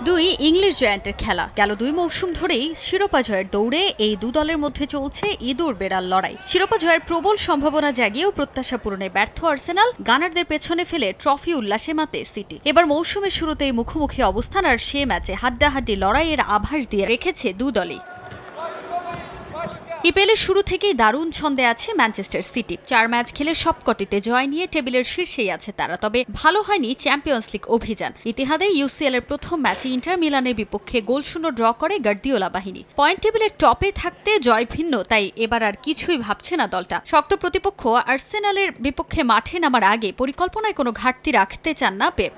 দুই ইংলিশ জায়ান্টের খেলা গেল 2 মৌসুম ধরেই শিরোপা জয়ের দৌড়ে এই দু দলের মধ্যে চলছে ইঁদুর বেড়াল লড়াই। শিরোপা জয়ের প্রবল সম্ভাবনা জাগিয়েও প্রত্যাশা পূরণে ব্যর্থ আর্সেনাল, গানারদের পেছনে ফেলে ট্রফি উল্লাসে মাতে সিটি। এবার মৌসুমের শুরুতেই মুখোমুখি অবস্থান, আর সে ম্যাচে হাড্ডাহাড্ডি লড়াইয়ের আভাস দিয়ে রেখেছে দু দলই। ইপিএলের শুরু থেকেই দারুণ ছন্দে আছে ম্যানচেস্টার সিটি। 4 ম্যাচ খেলে সবকটিতে জয় নিয়ে টেবিলের শীর্ষেই আছে তারা। তবে ভালো হয়নি চ্যাম্পিয়ন্স লিগ অভিযান। ইতিহাদে ইউসিএল এর প্রথম ম্যাচে ইন্টার মিলানের বিপক্ষে গোলশূন্য ড্র করে গার্দিওলা বাহিনী। পয়েন্ট টেবিলের টপে থাকতে জয় ভিন্ন, তাই এবার আর কিছুই ভাবছে না দলটা। শক্ত প্রতিপক্ষ আর্সেনালের বিপক্ষে মাঠে নামার আগে পরিকল্পনায় কোনো ঘাটতি রাখতে চান না পেপ।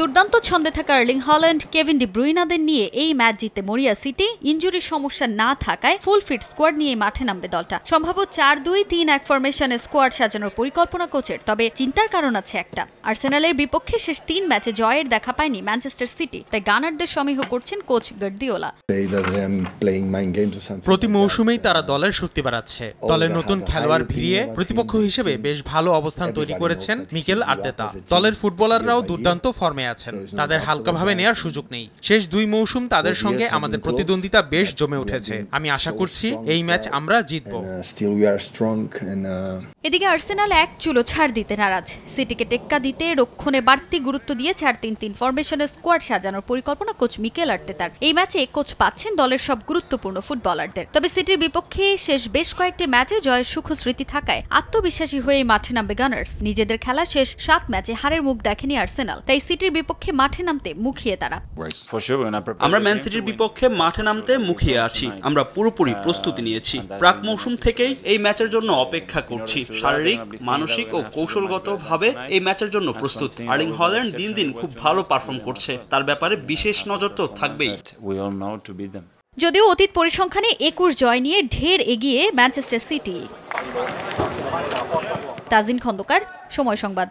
দুর্দান্ত ছন্দে থাকা আর্লিং হল্যান্ড, কেভিন ডি ব্রুইনাদের নিয়ে এই ম্যাচ জিতে মরিয়া সিটি। ইনজুরির সমস্যা না থাকায় ফুল ফিট স্কোয়াড নিয়ে মাঠে নামবে দলটা। সম্ভাব্য 4-2-3-1 ফরমেশনে স্কোয়াড সাজানোর পরিকল্পনা কোচের। তবে চিন্তার কারণ আছে একটা, আর্সেনালের বিপক্ষে শেষ 3 ম্যাচে জয়ের দেখা পায়নি ম্যানচেস্টার সিটি, তাই গানারদের সমীহ করছেন কোচ গার্দিওলা। প্রতি মৌসুমেই তারা দলের শক্তি বাড়াচ্ছে। দলের নতুন খেলোয়াড় ভিড়িয়ে প্রতিপক্ষ হিসেবে বেশ ভালো অবস্থান তৈরি করেছেন মিকেল আর্তেতা। দলের ফুটবলাররাও দুর্দান্ত ফর্মে আছেন, তাদের হালকাভাবে নেয়ার সুযোগ নেই। শেষ 2 মৌসুম তাদের সঙ্গে আমাদের প্রতিদ্বন্দ্বিতা বেশ জমে উঠেছে। আমি আশা করছি এই ম্যাচ আমরা জিতব। এদিকে আর্সেনাল এক চুলো ছাড় দিতে নারাজ। সিটিকে টেক্কা দিতে রক্ষণে বাড়তি গুরুত্ব দিয়ে 4-3-3 ফরমেশনে স্কোয়াড সাজানোর পরিকল্পনা কোচ মিকেল আর্তেতার। এই ম্যাচে কোচ পাচ্ছেন দলের সব গুরুত্বপূর্ণ ফুটবলারদের। তবে সিটির বিপক্ষে শেষ বেশ কয়েকটি ম্যাচে জয়ের সুখ স্মৃতি থাকায় আত্মবিশ্বাসী হয়ে মাঠে নামবে গানার্স। নিজেদের খেলা শেষ 7 ম্যাচে হারের মুখ দেখেনি আর্সেনাল, তাই সিটির বিপক্ষে মাঠে নামতে মুখিয়ে তারা। আমরা ম্যান সিটির বিপক্ষে মাঠে নামতে মুখিয়ে আছি। আমরা পুরোপুরি প্রস্তুতি নিয়েছি। প্রাক মৌসুম থেকেই এই ম্যাচের জন্য অপেক্ষা করছি। শারীরিক, মানসিক ও কৌশলগতভাবে এই ম্যাচের জন্য প্রস্তুত। আর্লিং হল্যান্ড দিন দিন খুব ভালো পারফর্ম করছে, তার ব্যাপারে বিশেষ নজর তো থাকবেই। যদিও অতীত পরিসংখ্যানে 21 জয় নিয়ে ঢের এগিয়ে ম্যানচেস্টার সিটি। তাজিন খন্দকার, সময় সংবাদ।